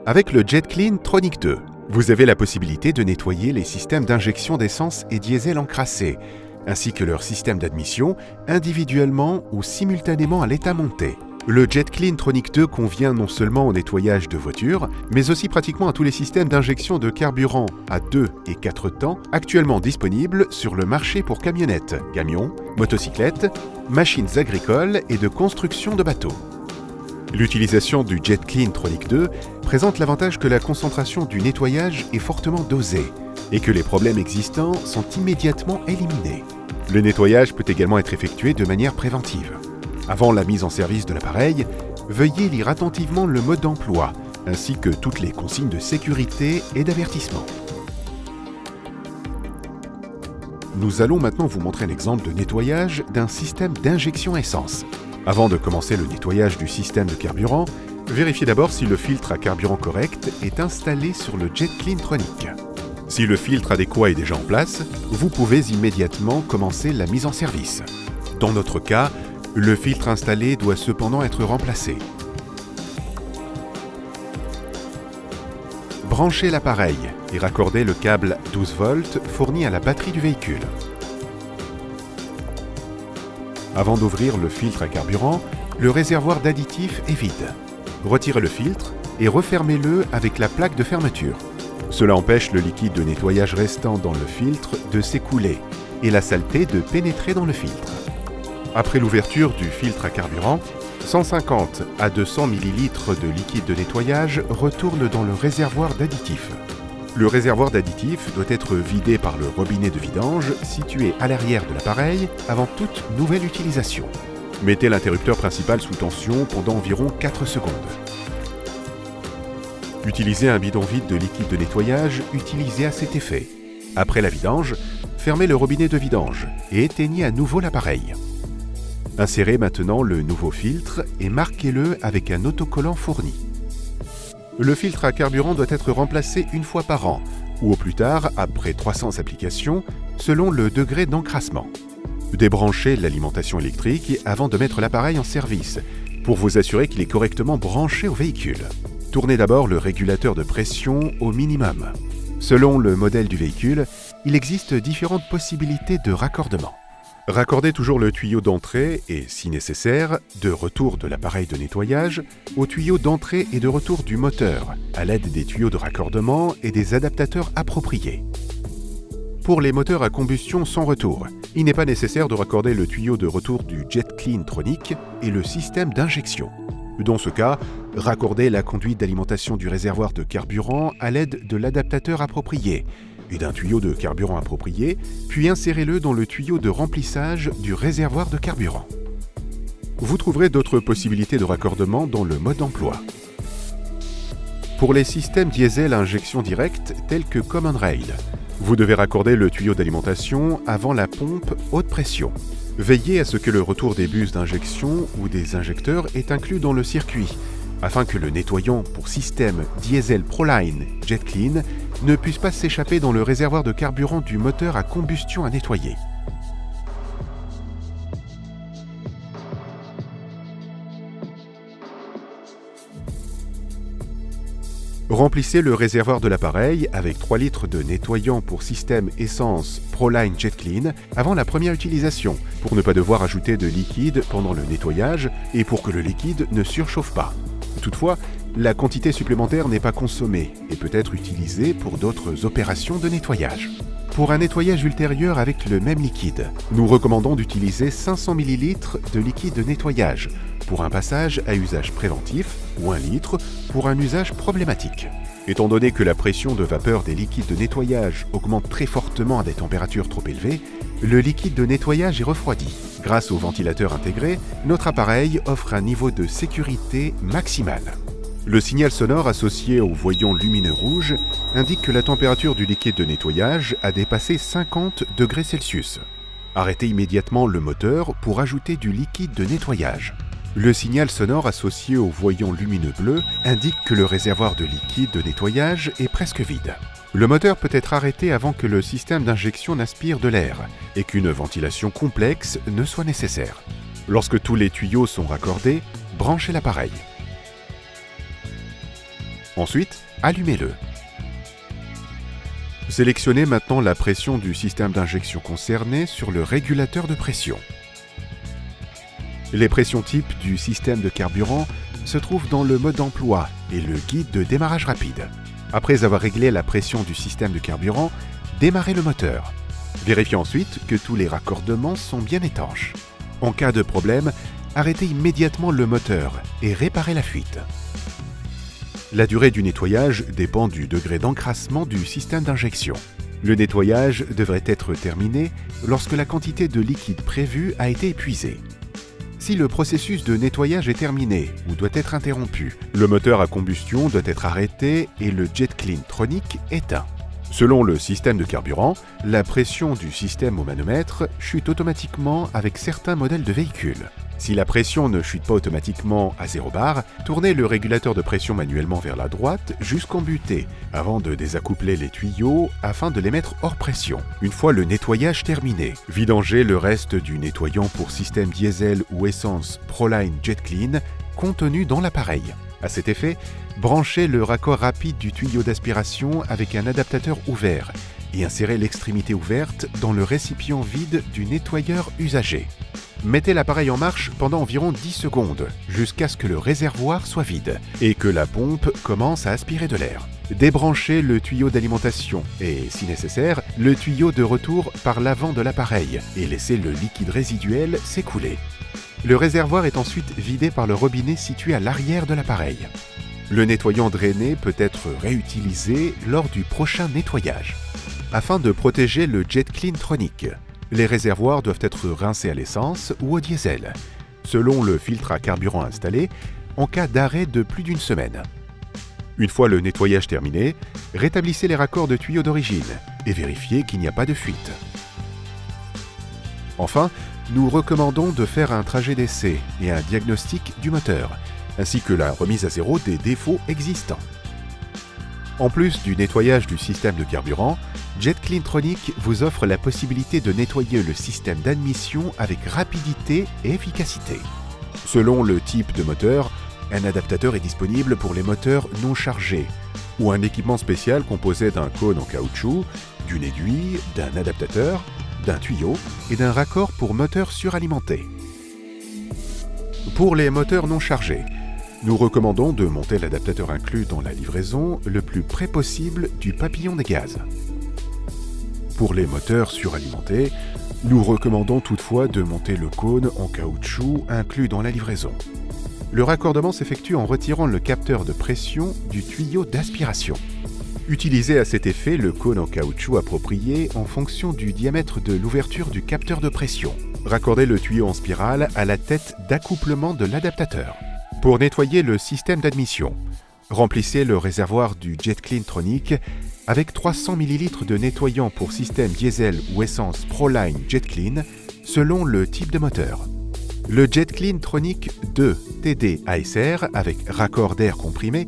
Avec le JetClean Tronic 2, vous avez la possibilité de nettoyer les systèmes d'injection d'essence et diesel encrassés, ainsi que leur système d'admission, individuellement ou simultanément à l'état monté. Le JetClean Tronic 2 convient non seulement au nettoyage de voitures, mais aussi pratiquement à tous les systèmes d'injection de carburant à 2 et 4 temps actuellement disponibles sur le marché pour camionnettes, camions, motocyclettes, machines agricoles et de construction de bateaux. L'utilisation du JetClean Tronic 2 présente l'avantage que la concentration du nettoyage est fortement dosée et que les problèmes existants sont immédiatement éliminés. Le nettoyage peut également être effectué de manière préventive. Avant la mise en service de l'appareil, veuillez lire attentivement le mode d'emploi, ainsi que toutes les consignes de sécurité et d'avertissement. Nous allons maintenant vous montrer un exemple de nettoyage d'un système d'injection essence. Avant de commencer le nettoyage du système de carburant, vérifiez d'abord si le filtre à carburant correct est installé sur le JetClean Tronic. Si le filtre adéquat est déjà en place, vous pouvez immédiatement commencer la mise en service. Dans notre cas, le filtre installé doit cependant être remplacé. Branchez l'appareil et raccordez le câble 12 volts fourni à la batterie du véhicule. Avant d'ouvrir le filtre à carburant, le réservoir d'additifs est vide. Retirez le filtre et refermez-le avec la plaque de fermeture. Cela empêche le liquide de nettoyage restant dans le filtre de s'écouler et la saleté de pénétrer dans le filtre. Après l'ouverture du filtre à carburant, 150 à 200 ml de liquide de nettoyage retourne dans le réservoir d'additifs. Le réservoir d'additifs doit être vidé par le robinet de vidange situé à l'arrière de l'appareil avant toute nouvelle utilisation. Mettez l'interrupteur principal sous tension pendant environ 4 secondes. Utilisez un bidon vide de liquide de nettoyage utilisé à cet effet. Après la vidange, fermez le robinet de vidange et éteignez à nouveau l'appareil. Insérez maintenant le nouveau filtre et marquez-le avec un autocollant fourni. Le filtre à carburant doit être remplacé une fois par an, ou au plus tard après 300 applications, selon le degré d'encrassement. Débranchez l'alimentation électrique avant de mettre l'appareil en service, pour vous assurer qu'il est correctement branché au véhicule. Tournez d'abord le régulateur de pression au minimum. Selon le modèle du véhicule, il existe différentes possibilités de raccordement. Raccordez toujours le tuyau d'entrée et, si nécessaire, de retour de l'appareil de nettoyage au tuyau d'entrée et de retour du moteur, à l'aide des tuyaux de raccordement et des adaptateurs appropriés. Pour les moteurs à combustion sans retour, il n'est pas nécessaire de raccorder le tuyau de retour du JetClean Tronic et le système d'injection. Dans ce cas, raccordez la conduite d'alimentation du réservoir de carburant à l'aide de l'adaptateur approprié et d'un tuyau de carburant approprié, puis insérez-le dans le tuyau de remplissage du réservoir de carburant. Vous trouverez d'autres possibilités de raccordement dans le mode d'emploi. Pour les systèmes diesel à injection directe tels que Common Rail, vous devez raccorder le tuyau d'alimentation avant la pompe haute pression. Veillez à ce que le retour des bus d'injection ou des injecteurs est inclus dans le circuit, afin que le nettoyant pour système diesel Proline JetClean ne puisse pas s'échapper dans le réservoir de carburant du moteur à combustion à nettoyer. Remplissez le réservoir de l'appareil avec 3 litres de nettoyant pour système essence Proline JetClean avant la première utilisation, pour ne pas devoir ajouter de liquide pendant le nettoyage et pour que le liquide ne surchauffe pas. Toutefois, la quantité supplémentaire n'est pas consommée et peut être utilisée pour d'autres opérations de nettoyage. Pour un nettoyage ultérieur avec le même liquide, nous recommandons d'utiliser 500 ml de liquide de nettoyage pour un passage à usage préventif ou 1 litre pour un usage problématique. Étant donné que la pression de vapeur des liquides de nettoyage augmente très fortement à des températures trop élevées, le liquide de nettoyage est refroidi. Grâce au ventilateur intégré, notre appareil offre un niveau de sécurité maximal. Le signal sonore associé au voyant lumineux rouge indique que la température du liquide de nettoyage a dépassé 50 degrés Celsius. Arrêtez immédiatement le moteur pour ajouter du liquide de nettoyage. Le signal sonore associé au voyant lumineux bleu indique que le réservoir de liquide de nettoyage est presque vide. Le moteur peut être arrêté avant que le système d'injection n'aspire de l'air et qu'une ventilation complexe ne soit nécessaire. Lorsque tous les tuyaux sont raccordés, branchez l'appareil. Ensuite, allumez-le. Sélectionnez maintenant la pression du système d'injection concerné sur le régulateur de pression. Les pressions types du système de carburant se trouvent dans le mode d'emploi et le guide de démarrage rapide. Après avoir réglé la pression du système de carburant, démarrez le moteur. Vérifiez ensuite que tous les raccordements sont bien étanches. En cas de problème, arrêtez immédiatement le moteur et réparez la fuite. La durée du nettoyage dépend du degré d'encrassement du système d'injection. Le nettoyage devrait être terminé lorsque la quantité de liquide prévue a été épuisée. Si le processus de nettoyage est terminé ou doit être interrompu, le moteur à combustion doit être arrêté et le Jet Clean Tronic éteint. Selon le système de carburant, la pression du système au manomètre chute automatiquement avec certains modèles de véhicules. Si la pression ne chute pas automatiquement à 0 bar, tournez le régulateur de pression manuellement vers la droite jusqu'en butée, avant de désaccoupler les tuyaux afin de les mettre hors pression. Une fois le nettoyage terminé, vidangez le reste du nettoyant pour système diesel ou essence Proline Jet Clean contenu dans l'appareil. À cet effet, branchez le raccord rapide du tuyau d'aspiration avec un adaptateur ouvert et insérez l'extrémité ouverte dans le récipient vide du nettoyeur usagé. Mettez l'appareil en marche pendant environ 10 secondes, jusqu'à ce que le réservoir soit vide et que la pompe commence à aspirer de l'air. Débranchez le tuyau d'alimentation et, si nécessaire, le tuyau de retour par l'avant de l'appareil et laissez le liquide résiduel s'écouler. Le réservoir est ensuite vidé par le robinet situé à l'arrière de l'appareil. Le nettoyant drainé peut être réutilisé lors du prochain nettoyage. Afin de protéger le Jet Clean Tronic, les réservoirs doivent être rincés à l'essence ou au diesel, selon le filtre à carburant installé, en cas d'arrêt de plus d'une semaine. Une fois le nettoyage terminé, rétablissez les raccords de tuyaux d'origine et vérifiez qu'il n'y a pas de fuite. Enfin, nous recommandons de faire un trajet d'essai et un diagnostic du moteur, ainsi que la remise à zéro des défauts existants. En plus du nettoyage du système de carburant, Jet Clean Tronic vous offre la possibilité de nettoyer le système d'admission avec rapidité et efficacité. Selon le type de moteur, un adaptateur est disponible pour les moteurs non chargés, ou un équipement spécial composé d'un cône en caoutchouc, d'une aiguille, d'un adaptateur, d'un tuyau et d'un raccord pour moteur suralimenté. Pour les moteurs non chargés, nous recommandons de monter l'adaptateur inclus dans la livraison le plus près possible du papillon des gaz. Pour les moteurs suralimentés, nous recommandons toutefois de monter le cône en caoutchouc inclus dans la livraison. Le raccordement s'effectue en retirant le capteur de pression du tuyau d'aspiration. Utilisez à cet effet le cône en caoutchouc approprié en fonction du diamètre de l'ouverture du capteur de pression. Raccordez le tuyau en spirale à la tête d'accouplement de l'adaptateur. Pour nettoyer le système d'admission, remplissez le réservoir du Jet Clean Tronic avec 300 ml de nettoyant pour système diesel ou essence Proline Jet Clean selon le type de moteur. Le Jet Clean Tronic 2 TD ASR avec raccord d'air comprimé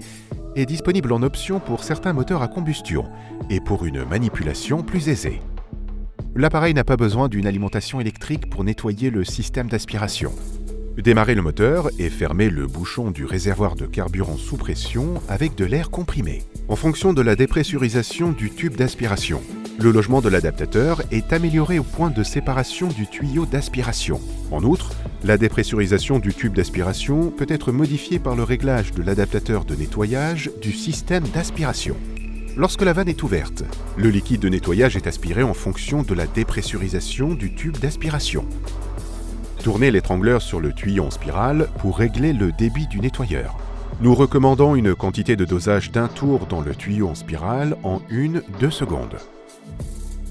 est disponible en option pour certains moteurs à combustion et pour une manipulation plus aisée. L'appareil n'a pas besoin d'une alimentation électrique pour nettoyer le système d'aspiration. Démarrez le moteur et fermez le bouchon du réservoir de carburant sous pression avec de l'air comprimé. En fonction de la dépressurisation du tube d'aspiration, le logement de l'adaptateur est amélioré au point de séparation du tuyau d'aspiration. En outre, la dépressurisation du tube d'aspiration peut être modifiée par le réglage de l'adaptateur de nettoyage du système d'aspiration. Lorsque la vanne est ouverte, le liquide de nettoyage est aspiré en fonction de la dépressurisation du tube d'aspiration. Tournez l'étrangleur sur le tuyau en spirale pour régler le débit du nettoyeur. Nous recommandons une quantité de dosage d'1 tour dans le tuyau en spirale en 1-2 secondes.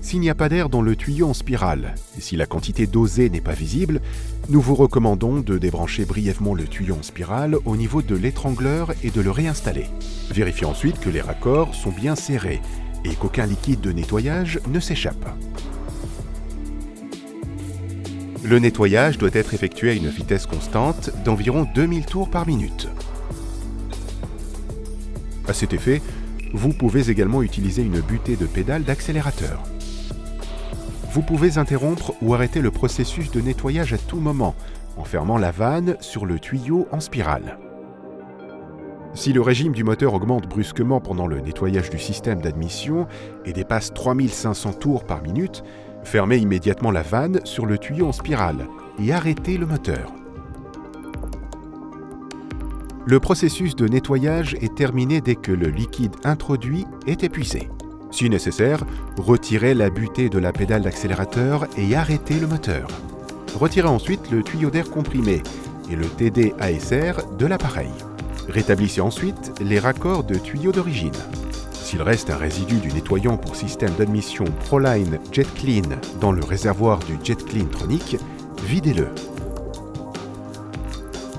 S'il n'y a pas d'air dans le tuyau en spirale et si la quantité dosée n'est pas visible, nous vous recommandons de débrancher brièvement le tuyau en spirale au niveau de l'étrangleur et de le réinstaller. Vérifiez ensuite que les raccords sont bien serrés et qu'aucun liquide de nettoyage ne s'échappe. Le nettoyage doit être effectué à une vitesse constante d'environ 2000 tours par minute. À cet effet, vous pouvez également utiliser une butée de pédale d'accélérateur. Vous pouvez interrompre ou arrêter le processus de nettoyage à tout moment en fermant la vanne sur le tuyau en spirale. Si le régime du moteur augmente brusquement pendant le nettoyage du système d'admission et dépasse 3500 tours par minute, fermez immédiatement la vanne sur le tuyau en spirale et arrêtez le moteur. Le processus de nettoyage est terminé dès que le liquide introduit est épuisé. Si nécessaire, retirez la butée de la pédale d'accélérateur et arrêtez le moteur. Retirez ensuite le tuyau d'air comprimé et le TD-ASR de l'appareil. Rétablissez ensuite les raccords de tuyaux d'origine. S'il reste un résidu du nettoyant pour système d'admission Proline Jet Clean dans le réservoir du Jet Clean Tronic, videz-le.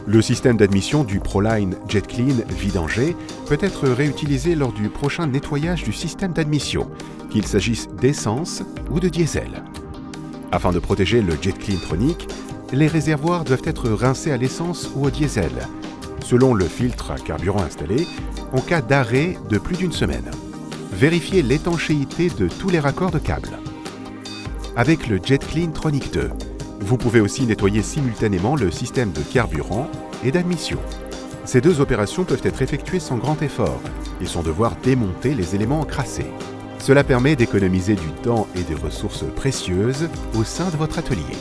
Le système d'admission du Proline Jet Clean vidangé peut être réutilisé lors du prochain nettoyage du système d'admission, qu'il s'agisse d'essence ou de diesel. Afin de protéger le Jet Clean Tronic, les réservoirs doivent être rincés à l'essence ou au diesel, selon le filtre à carburant installé, en cas d'arrêt de plus d'une semaine. Vérifiez l'étanchéité de tous les raccords de câbles. Avec le Jet Clean Tronic 2, vous pouvez aussi nettoyer simultanément le système de carburant et d'admission. Ces deux opérations peuvent être effectuées sans grand effort et sans devoir démonter les éléments encrassés. Cela permet d'économiser du temps et des ressources précieuses au sein de votre atelier.